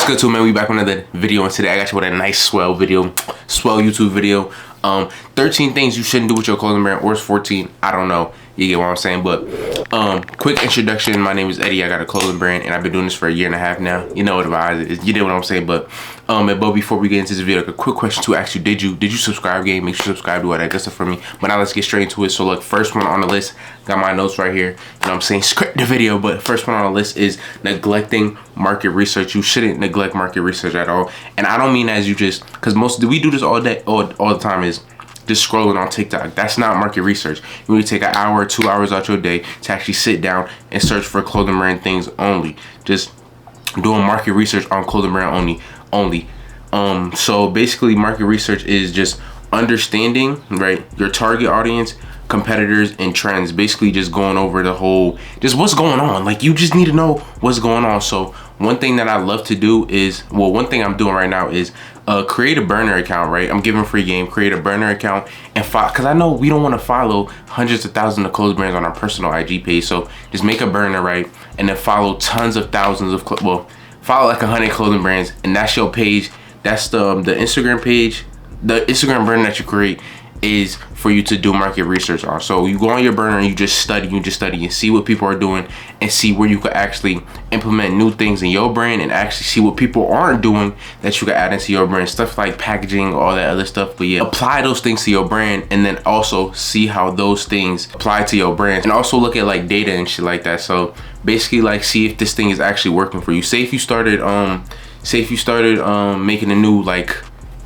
What's good, too, man? We back with another video, and today I got you with a nice swell YouTube video. 13 things you shouldn't do with your clothing brand, or it's 14. I don't know. You get what I'm saying? But quick introduction. My name is Eddie. I got a clothing brand, and I've been doing this for a year and a half now. You know what it is. You know what I'm saying? But before we get into this video, like a quick question to ask you: Did you subscribe, gang? Make sure you subscribe, do all that good stuff for me. But now let's get straight into it. So look, first one on the list. Got my notes right here. You know what I'm saying? Script the video. But first one on the list is neglecting market research. You shouldn't neglect market research at all. And I don't mean as you just, because we do this all day, all the time, is just scrolling on TikTok. That's not market research. You need to take an hour or 2 hours out your day to actually sit down and search for clothing brand things only. Just doing market research on clothing brand only. So basically market research is just understanding, right, your target audience, competitors, and trends. Basically just going over the whole, just what's going on. Like, you just need to know what's going on. So one thing that I love to do is, well, one thing I'm doing right now is create a burner account, right? I'm giving free game. Create a burner account and follow, because I know we don't want to follow hundreds of thousands of clothes brands on our personal IG page. So just make a burner, right? And then follow tons of thousands of, follow like 100 clothing brands, and that's your page. That's the Instagram page. The Instagram burner that you create is for you to do market research on. So you go on your burner and you just study and see what people are doing, and see where you could actually implement new things in your brand, and actually see what people aren't doing that you can add into your brand. Stuff like packaging, all that other stuff. But yeah, apply those things to your brand, and then also see how those things apply to your brand, and also look at like data and shit like that. So basically, like, see if this thing is actually working for you. Say if you started making a new, like,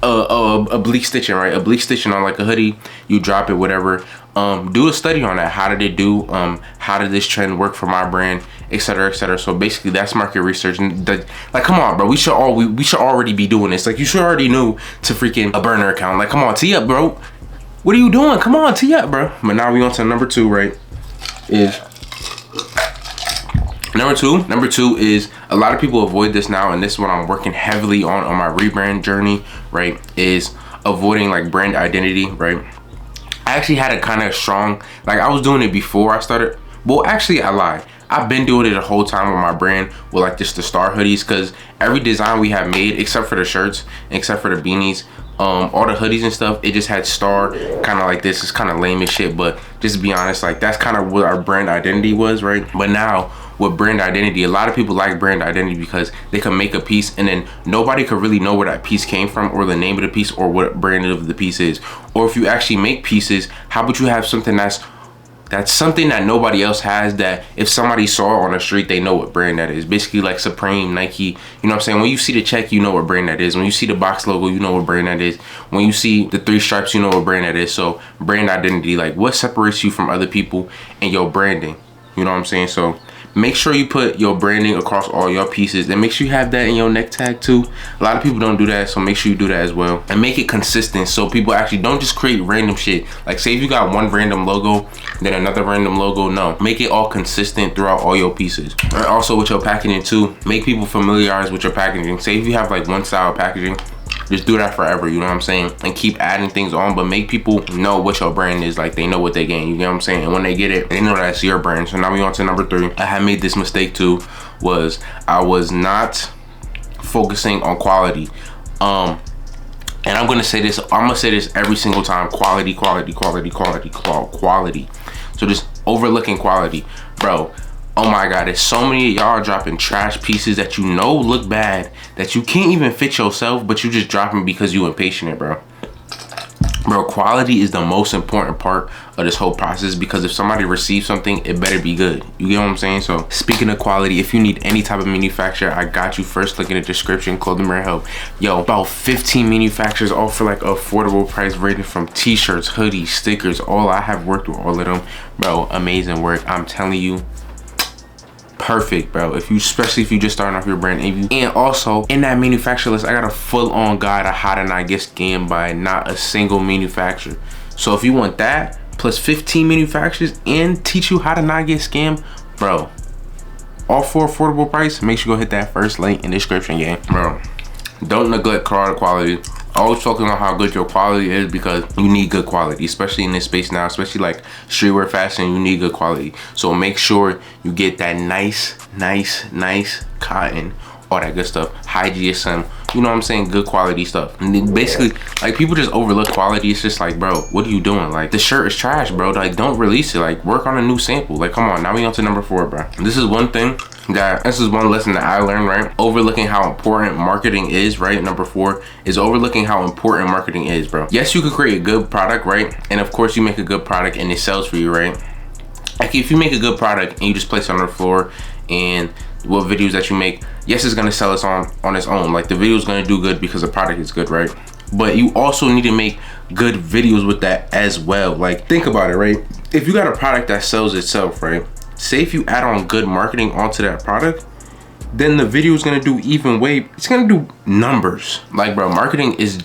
oblique stitching, right? Oblique stitching on like a hoodie, you drop it, whatever. Do a study on that. How did it do? How did this trend work for my brand, etc., etc. So basically that's market research. And like, come on, bro, we should already be doing this. Like, you should already know to freaking a burner account. Like, come on, tee up, bro. What are you doing? Come on, tee up, bro. But now we on to number two, right? Number two is, a lot of people avoid this now, and this is what I'm working heavily on my rebrand journey, right? Is avoiding like brand identity, right? I actually had a kind of strong, like, I was doing it before I started. Well, actually, I lied. I've been doing it the whole time with my brand, with like just the star hoodies, because every design we have made, except for the shirts, except for the beanies, all the hoodies and stuff, it just had star kind of like this. It's kind of lame as shit, but just to be honest, like, that's kind of what our brand identity was, right? But now with brand identity, a lot of people like brand identity because they can make a piece and then nobody could really know where that piece came from, or the name of the piece, or what brand of the piece is. Or if you actually make pieces, how about you have something that's something that nobody else has, that if somebody saw on the street, they know what brand that is. Basically like Supreme, Nike, you know what I'm saying? When you see the check, you know what brand that is. When you see the box logo, you know what brand that is. When you see the 3 stripes, you know what brand that is. So brand identity, like, what separates you from other people and your branding, you know what I'm saying? So make sure you put your branding across all your pieces, and make sure you have that in your neck tag too. A lot of people don't do that, so make sure you do that as well. And make it consistent, so people actually don't just create random shit. Like, say if you got one random logo, then another random logo. No, make it all consistent throughout all your pieces. And also with your packaging too, make people familiarized with your packaging. Say if you have like one style of packaging, just do that forever, you know what I'm saying? And keep adding things on, but make people know what your brand is. Like, they know what they getting, you know what I'm saying? And when they get it, they know that's your brand. So now we on to number 3. I had made this mistake too, was I was not focusing on quality. And I'm gonna say this every single time: quality. So just overlooking quality, bro. Oh my God, there's so many of y'all dropping trash pieces that you know look bad, that you can't even fit yourself, but you just dropping because you impatient, bro. Bro, quality is the most important part of this whole process, because if somebody receives something, it better be good. You get what I'm saying? So speaking of quality, if you need any type of manufacturer, I got you. First, look in the description, clothing brand help. Yo, about 15 manufacturers, all for like affordable price, ranging from t-shirts, hoodies, stickers, all. I have worked with all of them, bro. Amazing work, I'm telling you. Perfect, bro. Especially if you just starting off your brand. And also in that manufacturer list, I got a full-on guide of how to not get scammed by not a single manufacturer. So if you want that plus 15 manufacturers and teach you how to not get scammed, bro, all for affordable price, make sure you go hit that first link in the description, gang. Bro, don't neglect quality. Always focus on how good your quality is, because you need good quality, especially in this space now, especially like streetwear fashion. You need good quality. So make sure you get that nice cotton all that good stuff, high GSM, you know what I'm saying, good quality stuff. And then basically, like, people just overlook quality. It's just like, bro, what are you doing? Like, the shirt is trash, bro. Like, don't release it. Like, work on a new sample. Like, come on. Now we on to number 4, bro. This is one lesson that I learned, right? Overlooking how important marketing is, right? Number 4 is overlooking how important marketing is, bro. Yes, you could create a good product, right? And of course you make a good product and it sells for you, right? Like, if you make a good product and you just place it on the floor, and what videos that you make, yes, it's gonna sell us on its own. Like, the video is gonna do good because the product is good, right? But you also need to make good videos with that as well. Like, think about it, right? If you got a product that sells itself, right? Say if you add on good marketing onto that product, then the video is gonna do it's gonna do numbers. Like, bro, marketing is,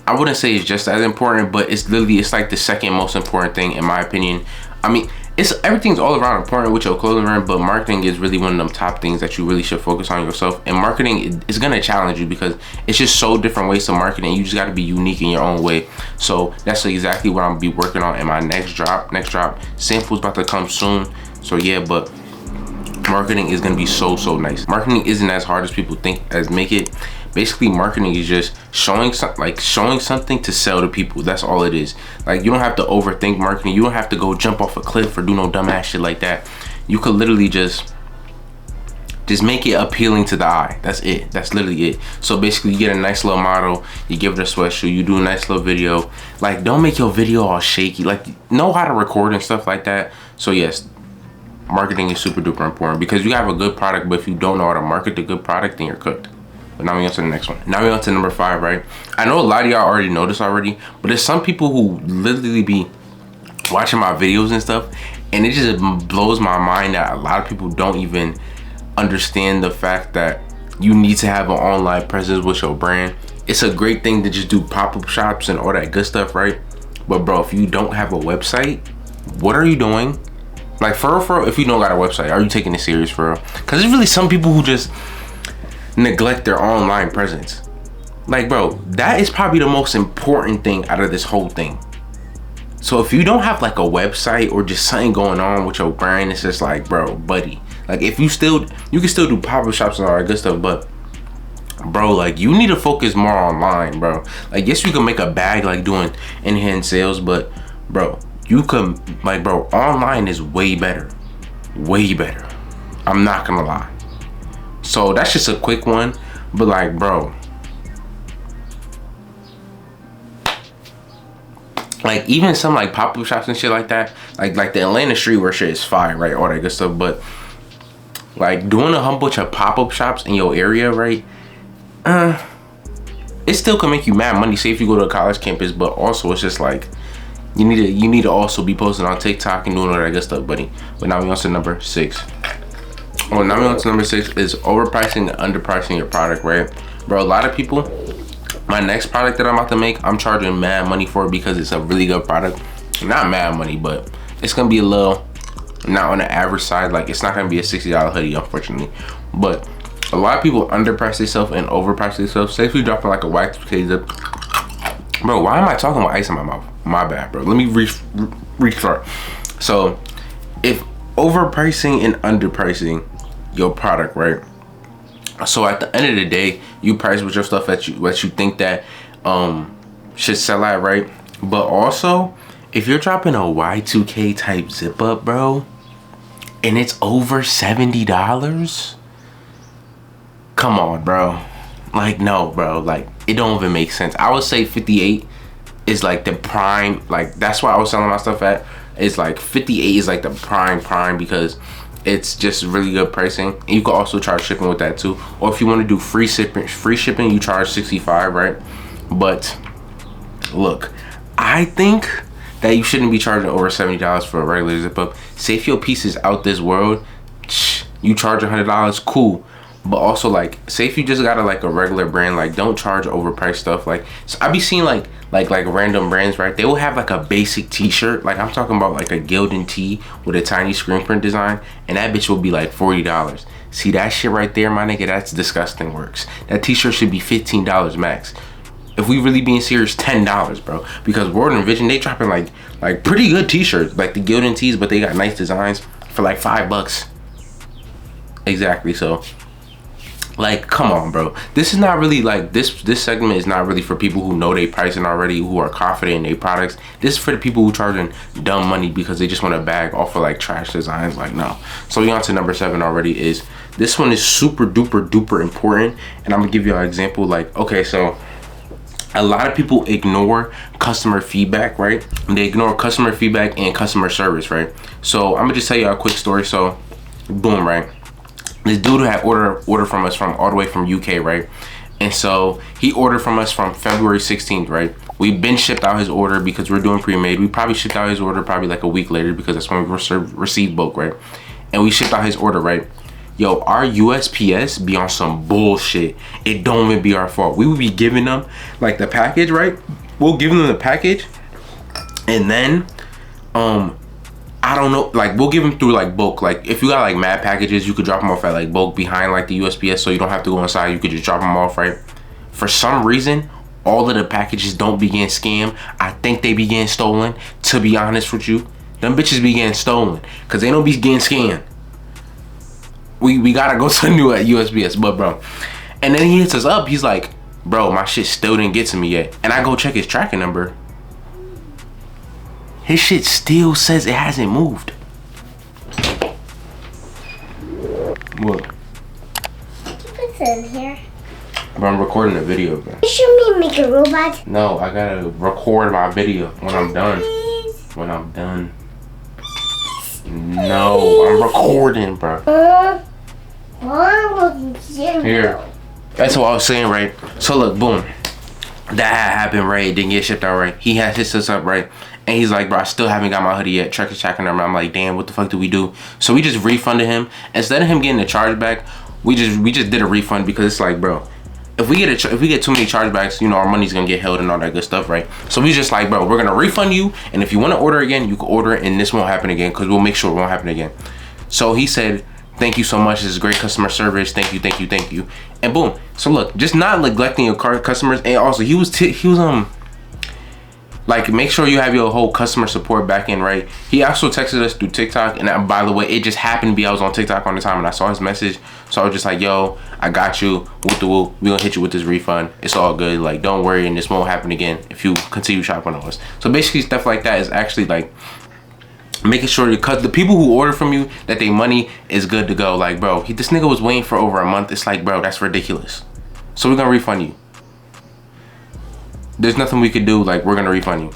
I wouldn't say it's just as important, but it's like the second most important thing in my opinion. I mean, everything's all around important with your clothing brand, but marketing is really one of them top things that you really should focus on yourself. And marketing is gonna challenge you because it's just so different ways to market, and you just gotta be unique in your own way. So that's exactly what I'm gonna be working on in my next drop. Samples about to come soon. So yeah, but marketing is gonna be so nice. Marketing isn't as hard as people make it. Basically, marketing is just showing something to sell to people. That's all it is. Like, you don't have to overthink marketing. You don't have to go jump off a cliff or do no dumbass shit like that. You could literally just make it appealing to the eye. That's it. That's literally it. So basically, you get a nice little model, you give it a sweatshirt, you do a nice little video. Like, don't make your video all shaky. Like, know how to record and stuff like that. So yes, marketing is super duper important because you have a good product, but if you don't know how to market the good product, then you're cooked. But now we on to the next one. Now we on to number 5, right? I know a lot of y'all already know this already, but there's some people who literally be watching my videos and stuff, and it just blows my mind that a lot of people don't even understand the fact that you need to have an online presence with your brand. It's a great thing to just do pop-up shops and all that good stuff, right? But bro, if you don't have a website, what are you doing? Like, for real, if you don't got a website, are you taking it serious for real? Because there's really some people who just neglect their online presence. Like, bro, that is probably the most important thing out of this whole thing. So if you don't have like a website or just something going on with your brand, it's just like, bro, buddy, like, if you can still do pop-up shops and all that good stuff, but bro, like, you need to focus more online, bro. Like, yes, you can make a bag like doing in-hand sales, but bro, you can, like, bro, online is way better. I'm not gonna lie. So that's just a quick one, but like, bro, like, even some like pop-up shops and shit like that, like the Atlanta streetwear shit is fire, right? All that good stuff, but like, doing a whole bunch of pop-up shops in your area, right? It still can make you mad money, say if you go to a college campus, but also it's just like, you need to also be posting on TikTok and doing all that good stuff, buddy. But now we on to number 6. Well, now we on to number 6 is overpricing and underpricing your product, right? Bro, a lot of people, my next product that I'm about to make, I'm charging mad money for it because it's a really good product. Not mad money, but it's gonna be a little, not on the average side. Like, it's not gonna be a $60 hoodie, unfortunately. But a lot of people underprice themselves and overprice themselves. Say if you dropping like a Y2K zip. Bro, why am I talking about ice in my mouth? My bad, bro. Let me restart. So, if overpricing and underpricing your product, right? So at the end of the day, you price with your stuff that you think that should sell at, right? But also, if you're dropping a Y2K type zip up, bro, and it's over $70, come on, bro. Like, no, bro. Like, it don't even make sense. I would say 58 is like the prime. Like, that's why I was selling my stuff at. It's like 58 is like the prime because it's just really good pricing. And you can also charge shipping with that too. Or if you want to do free shipping, you charge 65, right? But look, I think that you shouldn't be charging over $70 for a regular zip up. Say if your piece is out this world, you charge $100, cool. But also, like, say if you just got a regular brand, like, don't charge overpriced stuff. Like, so I be seeing like random brands, right? They will have like a basic t-shirt. Like, I'm talking about like a Gildan tee with a tiny screen print design, and that bitch will be like $40. See that shit right there, my nigga? That's disgusting works. That t-shirt should be $15 max. If we really being serious, $10, bro. Because World and Vision, they dropping like pretty good t-shirts, like the Gildan tees, but they got nice designs for like $5. Exactly. So Like, come on, bro. This is not really like this segment is not really for people who know they pricing already, who are confident in their products. This is for the people who charging dumb money because they just want to bag off of like trash designs. Like, no. So we on to number 7 already. Is this one is super duper duper important, and I'm gonna give you an example. Like, okay, so a lot of people ignore customer feedback, right? They ignore customer feedback and customer service, right? So I'm gonna just tell you a quick story. So boom, right? This dude had order from us from all the way from UK, right? And so he ordered from us from February 16th, right? We've been shipped out his order because we're doing pre-made. We probably shipped out his order probably like a week later because that's when we received bulk, right? And we shipped out his order, right? Yo, our USPS be on some bullshit. It don't even be our fault. We would be giving them like the package, right? We'll give them the package, and then I don't know, like we'll give them through like bulk. Like if you got like mad packages, you could drop them off at like bulk behind like the USPS, so you don't have to go inside. You could just drop them off, right? For some reason, all of the packages don't begin scammed. I think they began stolen. To be honest with you, them bitches began stolen because they don't be getting scammed. We gotta go to a new at USPS, but bro. And then he hits us up. He's like, bro, my shit still didn't get to me yet. And I go check his tracking number. His shit still says it hasn't moved. What? What's in here? Bro, I'm recording a video, bro. You show me make a robot? No, I gotta record my video when I'm done. Please. When I'm done. No, I'm recording, bro. Here. That's what I was saying, right? So look, boom. That had happened, right? It didn't get shipped out, right? He had his us up, right? And he's like, bro, I still haven't got my hoodie yet. Check his tracking number. I'm like, damn, what the fuck do we do? So we just refunded him. Instead of him getting the chargeback, we just did a refund because it's like, bro, if we get too many chargebacks, you know, our money's gonna get held and all that good stuff, right? So we just like, bro, we're gonna refund you, and if you want to order again, you can order it, and this won't happen again because we'll make sure it won't happen again. So he said, thank you so much. This is great customer service. Thank you, thank you, thank you. And boom. So look, just not neglecting your customers, and also he was like, make sure you have your whole customer support back in, right? He also texted us through TikTok, and by the way, it just happened to be I was on TikTok on the time and I saw his message, so I was just like, yo, I got you, whoop the whoop, we gonna hit you with this refund, it's all good, like don't worry, and this won't happen again if you continue shopping on us. So basically stuff like that is actually like making sure, because the people who order from you, that their money is good to go. Like, bro, this nigga was waiting for over a month. It's like, bro, that's ridiculous. So we're gonna refund you. There's nothing we could do. Like, we're gonna refund you.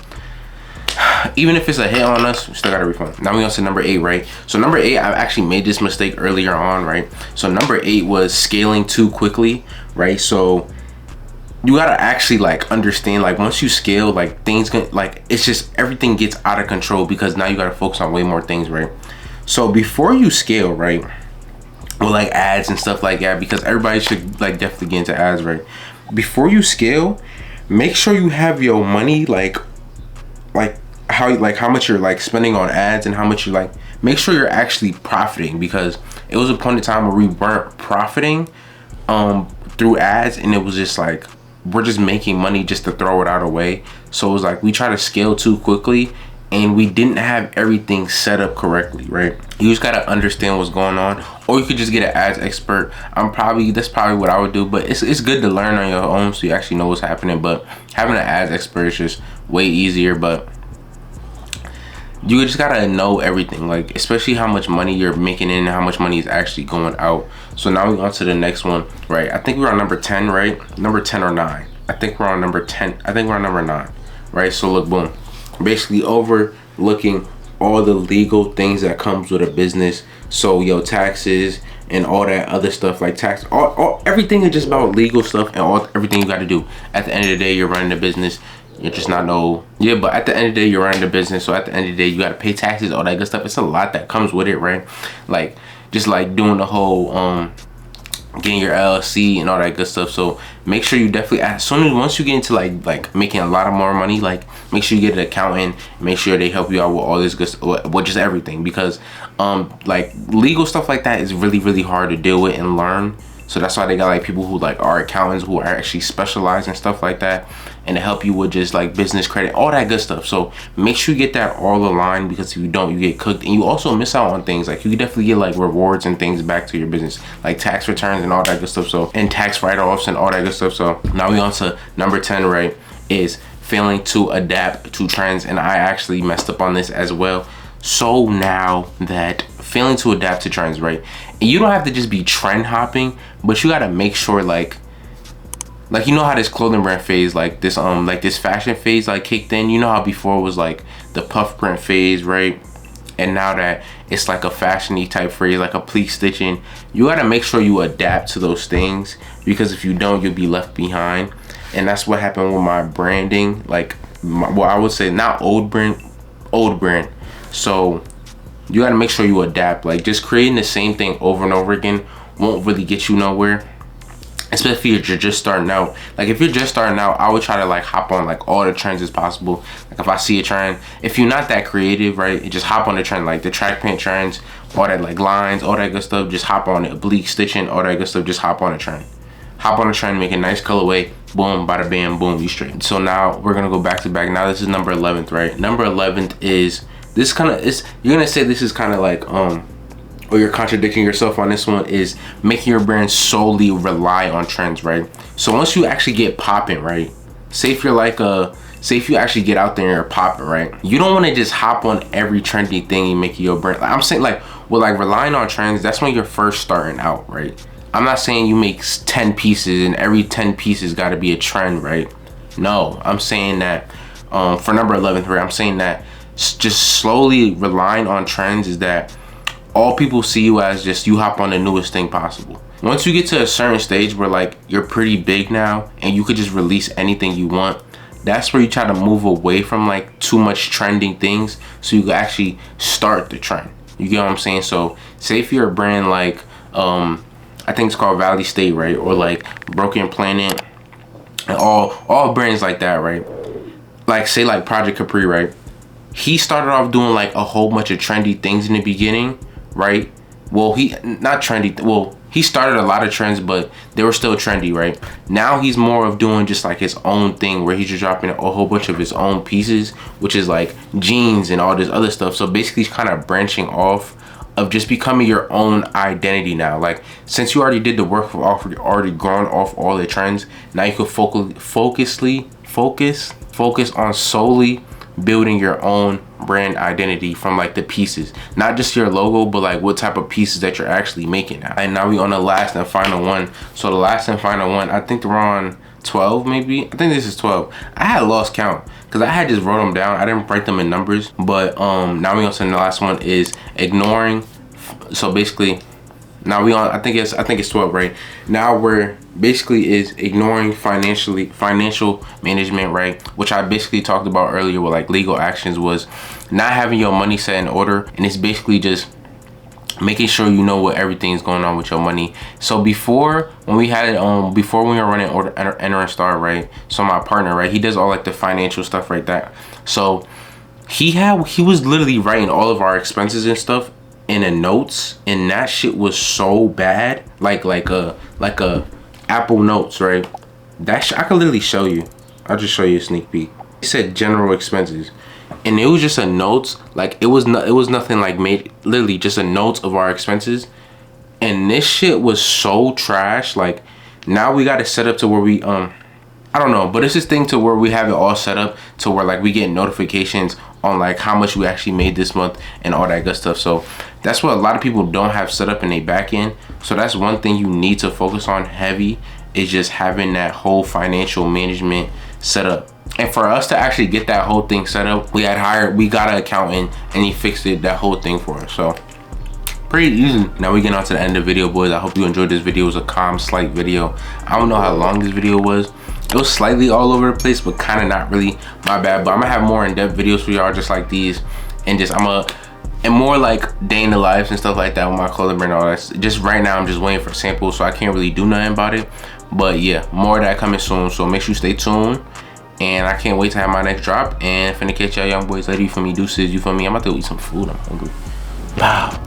Even if it's a hit on us, we still gotta refund. Now we on to number 8, right? So number 8, I actually made this mistake earlier on, right? So number 8 was scaling too quickly, right? So you gotta actually like understand, like once you scale, like things get like, it's just everything gets out of control because now you gotta focus on way more things, right? So before you scale, right, with like ads and stuff like that, because everybody should like definitely get into ads, right? Before you scale, make sure you have your money like how much you're like spending on ads and how much you like, make sure you're actually profiting, because it was a point in time where we weren't profiting through ads, and it was just like we're just making money just to throw it out away. So it was like we try to scale too quickly and we didn't have everything set up correctly, right? You just gotta understand what's going on, or you could just get an ads expert. That's probably what I would do, but it's good to learn on your own so you actually know what's happening. But having an ads expert is just way easier. But you just gotta know everything, like especially how much money you're making in and how much money is actually going out. So now we on to the next one, right? I think we're on number 10, right? Number 10 or 9. I think we're on number 10. I think we're on number 9, right? So look, boom. Basically overlooking all the legal things that comes with a business. So your taxes and all that other stuff, like tax, everything is just about legal stuff and everything you got to do. At the end of the day, you're running a business. You're just not but at the end of the day, you're running a business. So at the end of the day, you got to pay taxes, all that good stuff. It's a lot that comes with it, right? Like just like doing the whole getting your LLC and all that good stuff. So make sure you definitely, once you get into like making a lot of more money, like make sure you get an accountant, make sure they help you out with all this good stuff, with just everything, because like legal stuff like that is really hard to deal with and learn. So that's why they got like people who like are accountants, who are actually specialized in stuff like that, and to help you with just like business credit, all that good stuff. So make sure you get that all aligned, because if you don't, you get cooked, and you also miss out on things. Like you can definitely get like rewards and things back to your business, like tax returns and all that good stuff. So, and tax write-offs and all that good stuff. So now we on to number 10, right? Is failing to adapt to trends. And I actually messed up on this as well. So now that failing to adapt to trends, right? And you don't have to just be trend hopping, but you got to make sure like you know how this clothing brand phase, like this fashion phase like kicked in. You know how before it was like the puff print phase, right? And now that it's like a fashiony type phrase, like a pleat stitching, you got to make sure you adapt to those things, because if you don't, you'll be left behind. And that's what happened with my branding. Like well, I would say not old brand. So you got to make sure you adapt. Like just creating the same thing over and over again won't really get you nowhere, especially if you're just starting out. Like if you're just starting out, I would try to like hop on like all the trends as possible. Like if I see a trend, if you're not that creative, right, just hop on the trend, like the track pant trends, all that like lines, all that good stuff, just hop on it. Oblique stitching, all that good stuff, just hop on the trend. Hop on the trend, make a nice colorway, boom, bada bam, boom, you straight. So now we're gonna go back to back. Now this is number 11th, right? Number 11th is this kind of, you're gonna say this is kind of like or you're contradicting yourself on this one, is making your brand solely rely on trends, right? So once you actually get popping, right? Say if you're like say if you actually get out there and you're popping, right? You don't want to just hop on every trendy thing and make your brand. Like, I'm saying like, well, like relying on trends, that's when you're first starting out, right? I'm not saying you make 10 pieces and every 10 pieces got to be a trend, right? No, I'm saying that for number 11, right? I'm saying that just slowly relying on trends is that all people see you as just you hop on the newest thing possible. Once you get to a certain stage where like you're pretty big now and you could just release anything you want, that's where you try to move away from like too much trending things, so you can actually start the trend. You get what I'm saying? So say if you're a brand like I think it's called Valley State, right? Or like Broken Planet, and all brands like that, right? Like say like Project Capri, right? He started off doing like a whole bunch of trendy things in the beginning, right? Well, he started a lot of trends, but they were still trendy, right? Now he's more of doing just like his own thing, where he's just dropping a whole bunch of his own pieces, which is like jeans and all this other stuff. So basically he's kind of branching off of just becoming your own identity now. Like since you already did the work of already gone off all the trends, now you can focus on solely building your own brand identity from like the pieces, not just your logo, but like what type of pieces that you're actually making now. And now we on the last and final one. So the last and final one, I think we're on 12 maybe. I think this is 12. I had lost count because I had just wrote them down. I didn't write them in numbers. But now we on to the last one, is ignoring. So basically now we on, I think it's 12, right? Now we're basically is ignoring financial management, right? Which I basically talked about earlier with like legal actions, was not having your money set in order. And it's basically just making sure you know what everything's going on with your money. So before when we had before we were running Enter and Start, right? So my partner, right, he does all like the financial stuff right there. So he was literally writing all of our expenses and stuff in the notes, and that shit was so bad, like a Apple Notes, right? That I could literally show you. I'll just show you a sneak peek. It said general expenses, and it was just a notes. Like it was nothing like made, literally just a notes of our expenses. And this shit was so trash. Like now we got it set up to where we I don't know, but it's this thing to where we have it all set up to where like we get notifications on like how much we actually made this month and all that good stuff. So that's what a lot of people don't have set up in their back end. So that's one thing you need to focus on heavy, is just having that whole financial management set up. And for us to actually get that whole thing set up, we got an accountant, and he fixed that whole thing for us. So pretty easy. Now we get on to the end of the video, boys. I hope you enjoyed this video. It was a calm, slight video. I don't know how long this video was. It was slightly all over the place, but kind of not really. My bad. But I'm gonna have more in-depth videos for y'all just like these, and and more like day in the lives and stuff like that with my clothing brand and all that. Just right now I'm just waiting for samples, so I can't really do nothing about it. But yeah, more of that coming soon, so make sure you stay tuned. And I can't wait to have my next drop. And finna catch y'all young boys later. You feel me? Deuces, you feel me? I'm about to eat some food. I'm hungry. Wow.